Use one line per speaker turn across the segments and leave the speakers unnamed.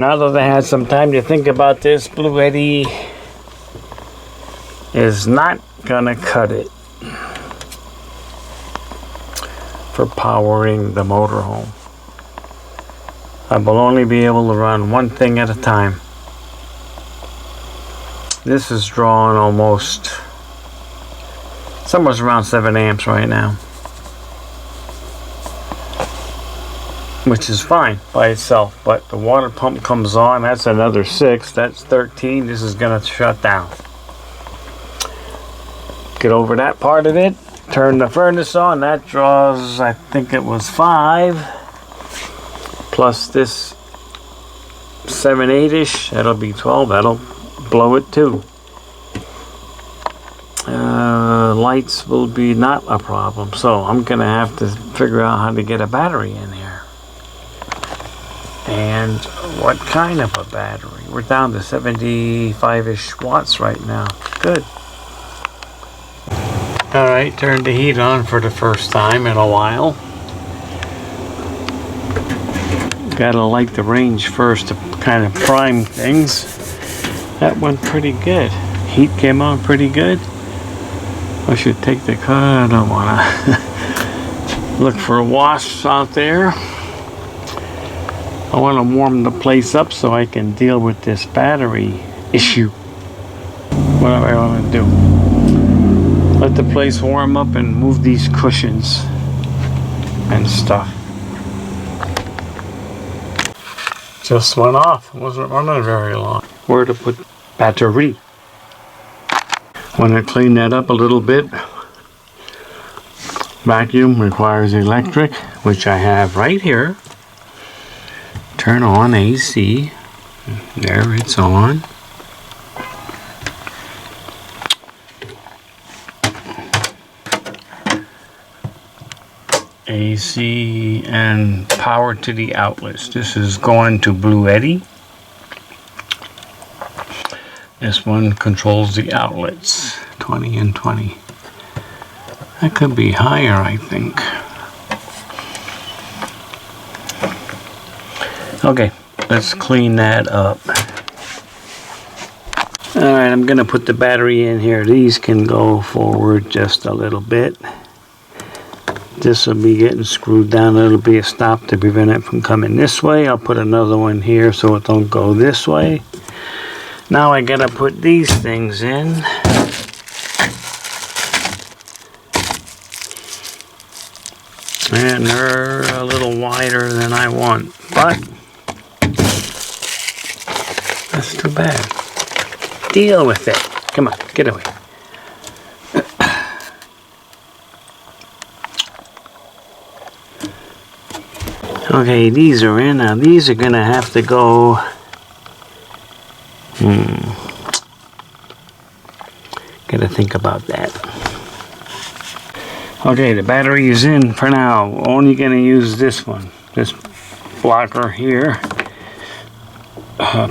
Now that I had some time to think about this, Bluetti is not gonna cut it for powering the motorhome. I will only be able to run one thing at a time. This is drawing almost somewhere around 7 amps right now, which is fine by itself, but the water pump comes on, that's another 6, that's 13. This is gonna shut down. Get over that part of it, turn the furnace on, that draws, I think it was 5, plus this 7, 8-ish, that'll be 12, that'll blow it too. Lights will be not a problem, so I'm gonna have to figure out how to get a battery in here. And what kind of a battery? We're down to 75-ish watts right now. Good. Alright, turn the heat on for the first time in a while. Gotta light the range first to kind of prime things. That went pretty good. Heat came on pretty good. I should take the car. I don't want to look for wasps out there. I want to warm the place up so I can deal with this battery issue. What do I want to do? Let the place warm up and move these cushions and stuff. Just went off. It wasn't running very long. Where to put battery? Want to clean that up a little bit. Vacuum requires electric, which I have right here. Turn on AC. There, it's on. AC and power to the outlets. This is going to Bluetti. This one controls the outlets, 20 and 20. That could be higher, I think. Okay, let's clean that up. Alright, I'm gonna put the battery in here. These can go forward just a little bit. This will be getting screwed down. It'll be a stop to prevent it from coming this way. I'll put another one here so it don't go this way. Now I gotta put these things in. And they're a little wider than I want, but that's too bad. Deal with it. Come on, get away. Okay, these are in. Now these are gonna have to go. Gotta think about that. Okay, the battery is in for now. Only gonna use this one. This blocker here.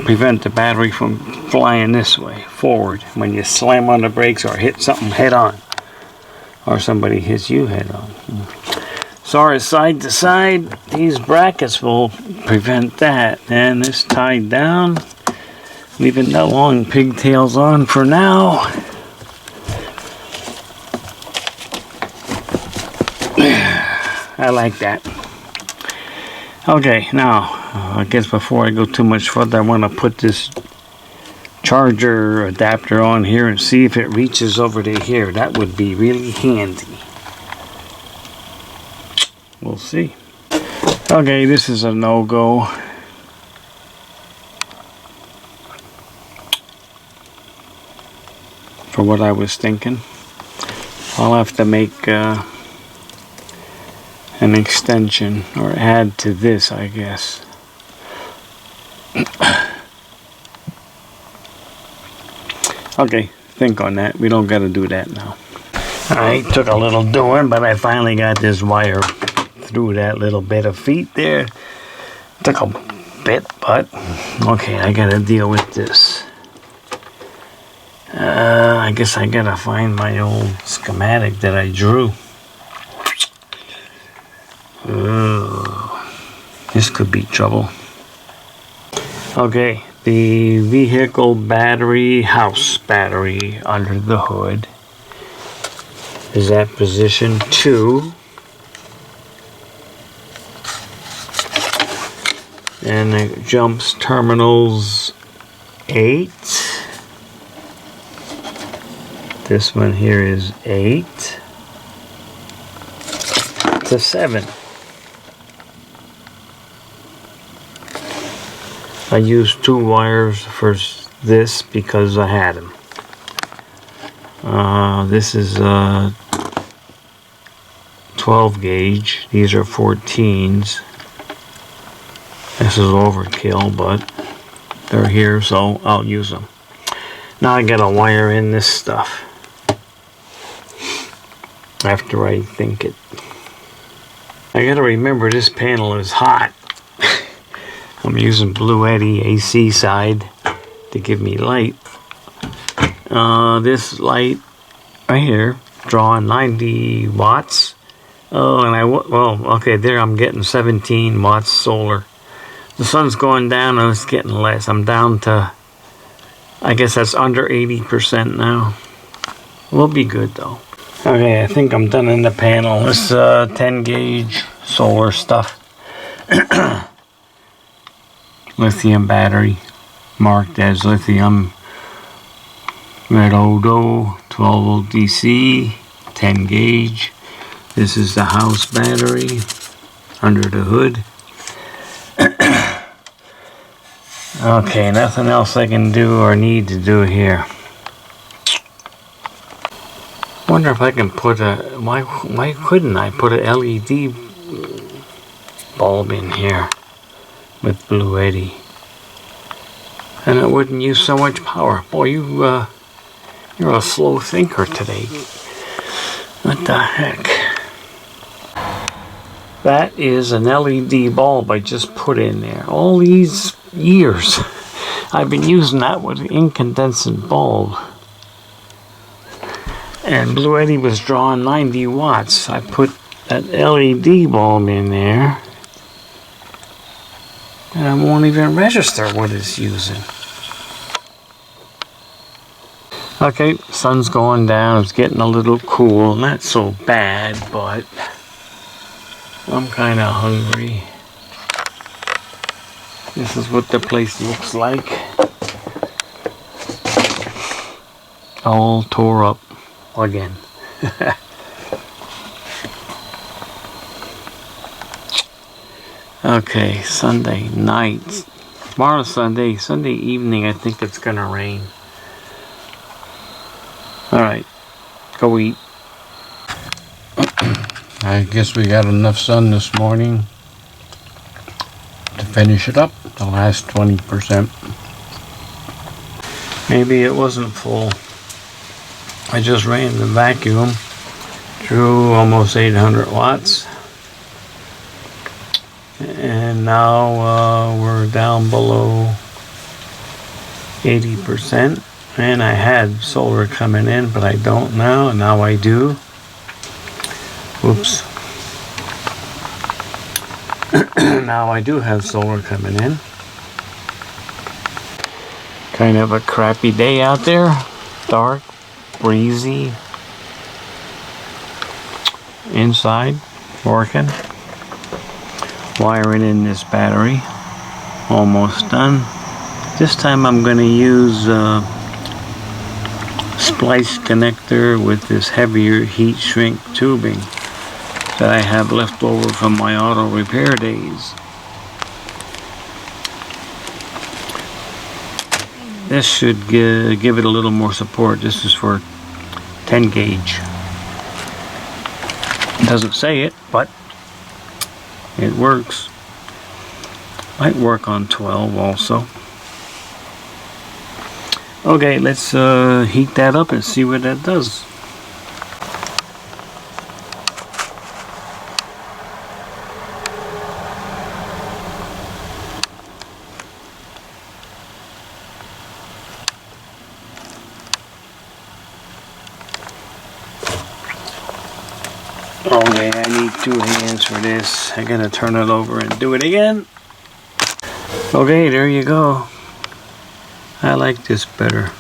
Prevent the battery from flying this way, forward, when you slam on the brakes or hit something head on. Or somebody hits you head on. Sorry, side to side. These brackets will prevent that. And it's tied down. Leaving the long pigtails on for now. I like that. Okay, now, I guess before I go too much further, I want to put this charger adapter on here and see if it reaches over to here. That would be really handy. We'll see. Okay, this is a no-go. For what I was thinking. I'll have to make an extension or add to this, I guess. Okay, think on that. We don't got to do that now. Alright, took a little doing, but I finally got this wire through that little bit of feet there. Took a bit, but okay, I got to deal with this. I guess I gotta find my old schematic that I drew. This could be trouble. Okay, the vehicle battery, house battery under the hood is at position 2. And it jumps terminals 8. This one here is 8 to 7. I used 2 wires for this because I had them. This is 12 gauge. These are 14s. This is overkill, but they're here, so I'll use them. Now I gotta wire in this stuff after I think it. I gotta remember this panel is hot. I'm using Bluetti AC side to give me light. This light right here, drawing 90 watts. Oh, and okay, there I'm getting 17 watts solar. The sun's going down and it's getting less. I'm down to, I guess that's under 80% now. We'll be good though. Okay, I think I'm done in the panel. This 10 gauge solar stuff. Lithium battery, marked as lithium. Redodo, 12 volt DC, 10 gauge. This is the house battery under the hood. Okay, nothing else I can do or need to do here. Wonder if I can put a, why couldn't I put a LED bulb in here with Bluetti? And it wouldn't use so much power. Boy, you're a slow thinker today. What the heck? That is an LED bulb I just put in there. All these years I've been using that with an incandescent bulb. And Bluetti was drawing 90 watts. I put that LED bulb in there. And I won't even register what it's using. Okay, sun's going down. It's getting a little cool. Not so bad, but I'm kind of hungry. This is what the place looks like. All tore up again. Okay, Sunday night. Tomorrow's Sunday. Sunday evening, I think it's gonna rain. Alright, go eat. I guess we got enough sun this morning to finish it up, the last 20%. Maybe it wasn't full. I just ran the vacuum, drew almost 800 watts. And now we're down below 80%. And I had solar coming in, but I don't now. Now I do. Whoops. Now I do have solar coming in. Kind of a crappy day out there. Dark, breezy. Inside, working. Wiring in this battery. Almost done. This time I'm going to use splice connector with this heavier heat shrink tubing that I have left over from my auto repair days. This should give it a little more support. This is for 10 gauge. It doesn't say it, but it works. Might work on 12 also. Okay, let's heat that up and see what that does. Okay, I need 2 hands for this. I gotta turn it over and do it again. Okay, there you go. I like this better.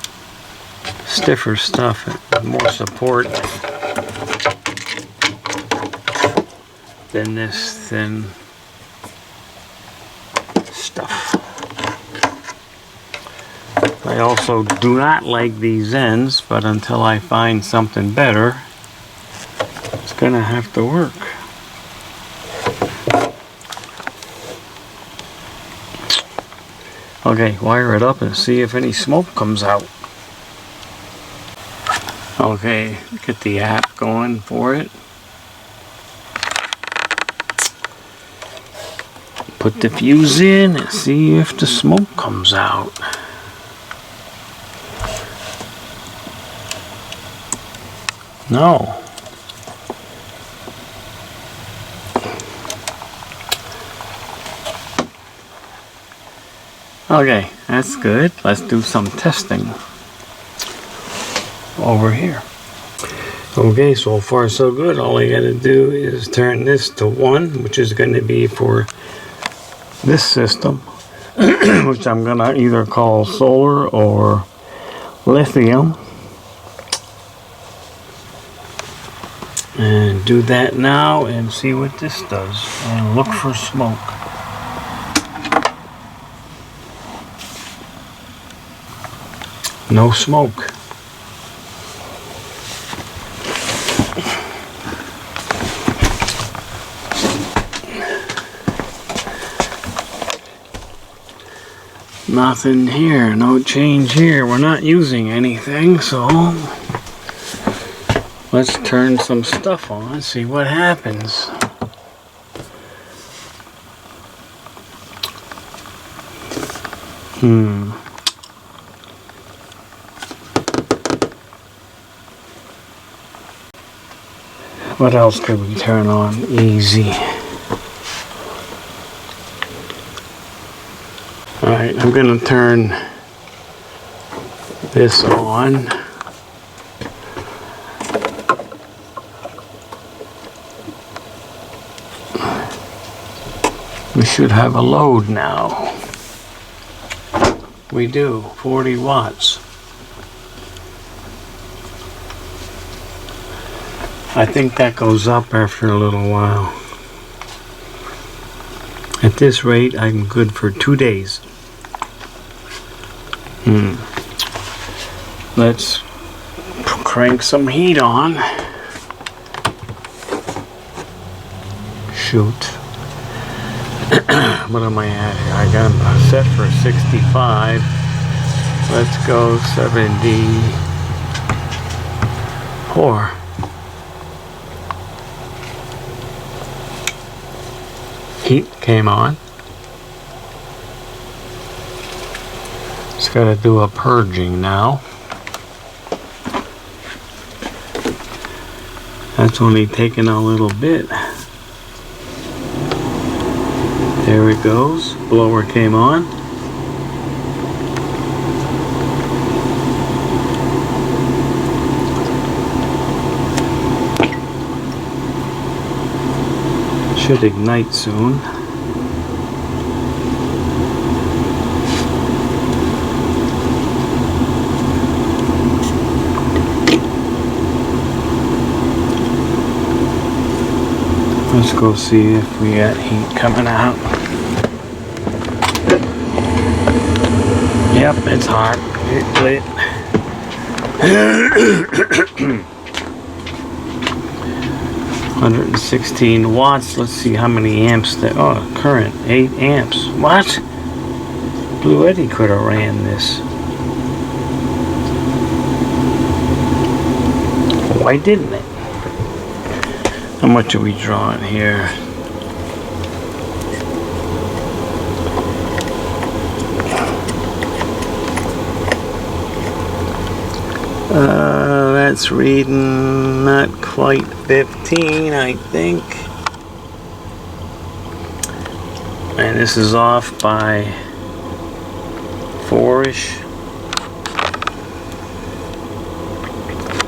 Stiffer stuff, more support than this thin stuff. I also do not like these ends, but until I find something better, it's gonna have to work. Okay, wire it up and see if any smoke comes out. Okay, get the app going for it. Put the fuse in and see if the smoke comes out. No. Okay, that's good. Let's do some testing over here. Okay, so far so good. All I gotta do is turn this to 1, which is gonna be for this system, which I'm gonna either call solar or lithium. And do that now and see what this does. And look for smoke. No smoke. Nothing here, no change here. We're not using anything, so let's turn some stuff on, see what happens. What else could we turn on? Easy. Alright, I'm going to turn this on. We should have a load now. We do, 40 watts. I think that goes up after a little while. At this rate, I'm good for 2 days. Let's crank some heat on. Shoot. What am I at here? I got them set for 65. Let's go 74. Heat came on. It's got to do a purging now. That's only taking a little bit. There it goes. Blower came on. Should ignite soon. Let's go see if we got heat coming out. Yep, it's hot. It's lit. 116 watts. Let's see how many amps that. Oh, current 8 amps. What? Bluetti could have ran this. Why didn't it? How much are we drawing here? That's reading not quite 15, I think. And this is off by 4-ish.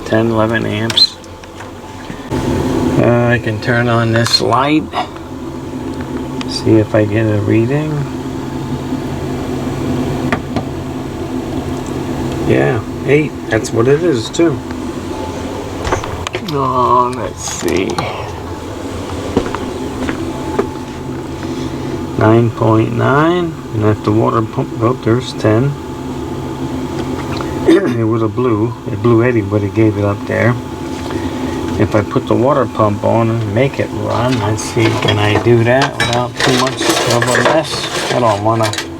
10, 11 amps. I can turn on this light. See if I get a reading. Yeah, 8. That's what it is too. Oh, let's see. 9.9. And if the water pump, oh, there's 10. It was a blue. It blew anyway, it gave it up there. If I put the water pump on and make it run, let's see, can I do that without too much of a mess? I don't want to.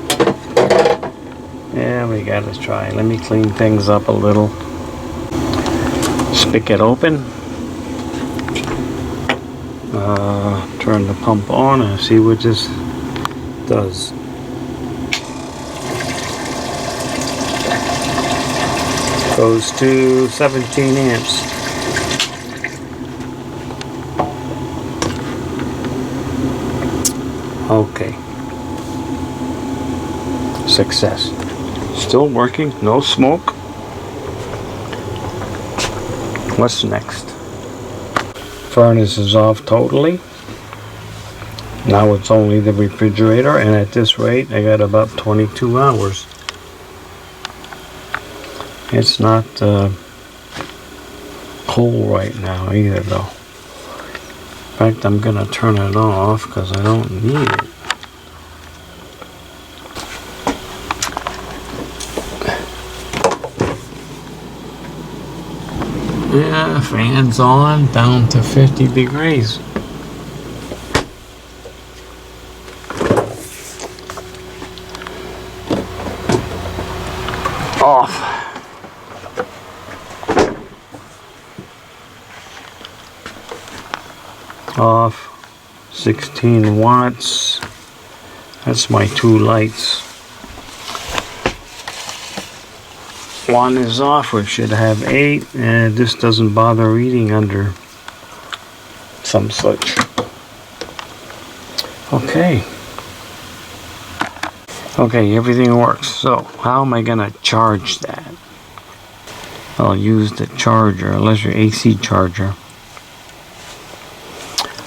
Yeah, we got to try. Let me clean things up a little. Spigot open. Turn the pump on and see what this does. Goes to 17 amps. Okay. Success. Still working, no smoke. What's next? Furnace is off totally. Now it's only the refrigerator, and at this rate I got about 22 hours. It's not cold right now either though. In fact, I'm gonna turn it off because I don't need it. Yeah, fan's on, down to 50 degrees. Off. Off. 16 watts. That's my 2 lights. One is off, we should have 8, and this doesn't bother reading under some such. Okay. Okay, everything works. So, how am I gonna charge that? I'll use the charger, unless your AC charger,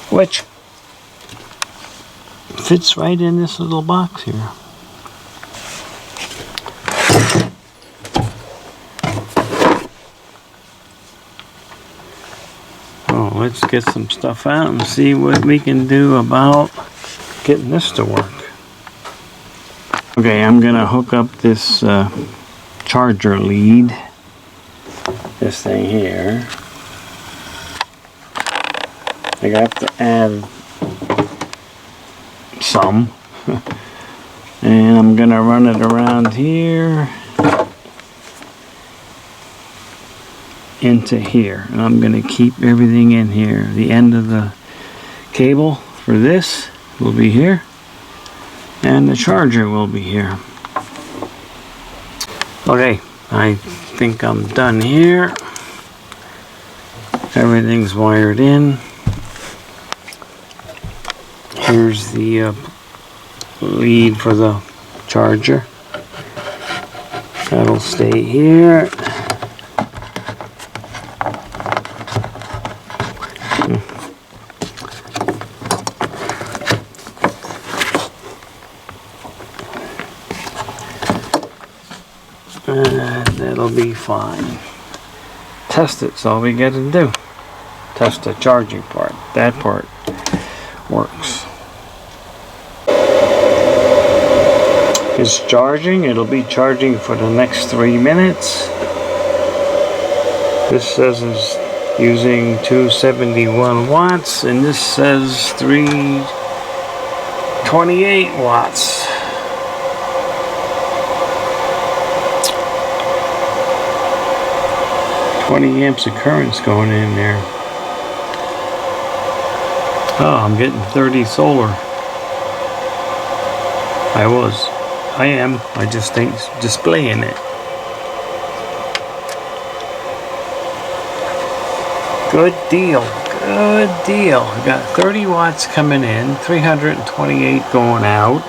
which fits right in this little box here. Let's get some stuff out and see what we can do about getting this to work. Okay, I'm gonna hook up this charger lead, this thing here. I have to add some and I'm gonna run it around here into here, and I'm going to keep everything in here. The end of the cable for this will be here, and the charger will be here. Okay, I think I'm done here. Everything's wired in. Here's the lead for the charger. That'll stay here. And that'll be fine. Test it's all we got to do. Test the charging part. That part works. It's charging. It'll be charging for the next 3 minutes. This says it's using 271 watts, and this says 328 watts. Amps of current's going in there. Oh, I'm getting 30 solar. I am. I just ain't displaying it. Good deal. Good deal. I got 30 watts coming in, 328 going out.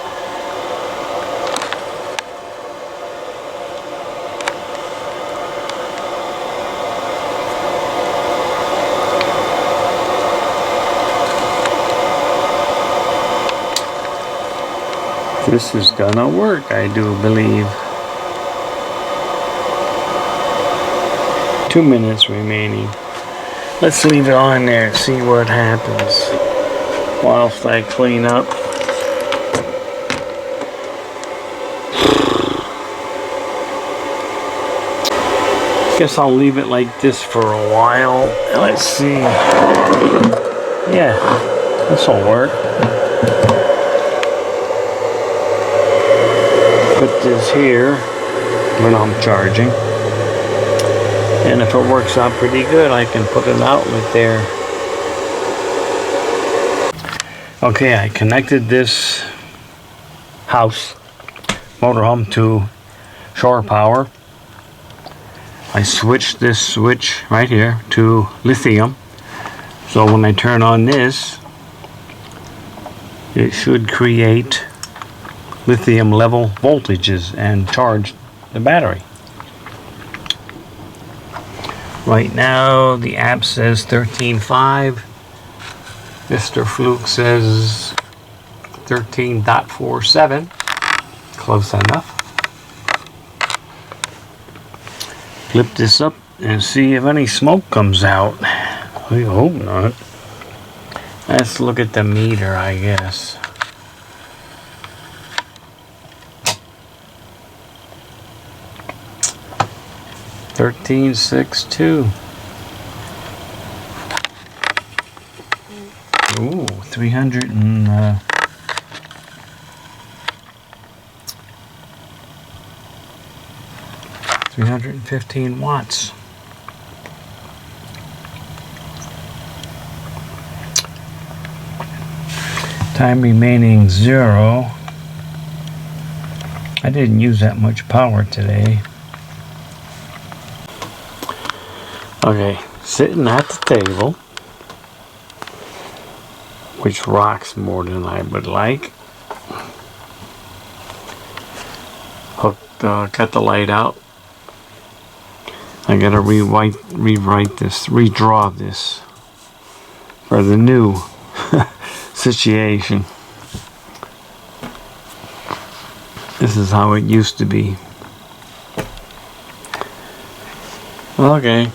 This is gonna work, I do believe. 2 minutes remaining. Let's leave it on there and see what happens whilst I clean up. Guess I'll leave it like this for a while. Let's see. Yeah, this will work. Put this here when I'm charging. And if it works out pretty good, I can put an outlet there. Okay, I connected this house motorhome to shore power. I switched this switch right here to lithium. So when I turn on this, it should create lithium level voltages and charge the battery. Right now the app says 13.5. Mr. Fluke says 13.47. Close enough. Flip this up and see if any smoke comes out. I hope not. Let's look at the meter, I guess. $13.62. Ooh, 315 watts. Time remaining 0. I didn't use that much power today. Okay, sitting at the table, which rocks more than I would like. Hooked, cut the light out. I gotta redraw this for the new situation. This is how it used to be. Okay.